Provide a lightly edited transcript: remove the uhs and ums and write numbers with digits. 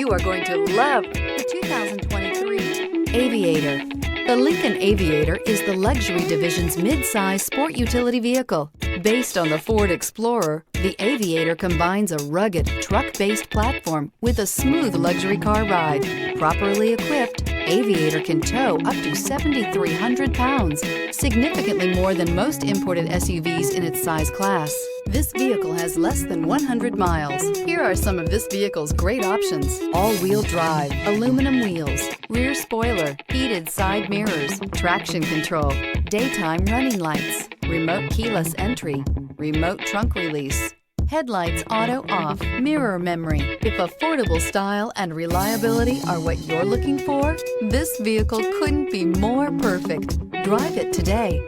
You are going to love the 2023 Aviator. The Lincoln Aviator is the luxury division's mid-size sport utility vehicle. Based on the Ford Explorer, the Aviator combines a rugged, truck-based platform with a smooth luxury car ride. Properly equipped, Aviator can tow up to 7,300 pounds, significantly more than most imported SUVs in its size class. This vehicle has less than 100 miles. Here are some of this vehicle's great options: all-wheel drive, aluminum wheels, rear spoiler, heated side mirrors, traction control, daytime running lights, remote keyless entry, remote trunk release, headlights auto off, mirror memory. If affordable style and reliability are what you're looking for, this vehicle couldn't be more perfect. Drive it today.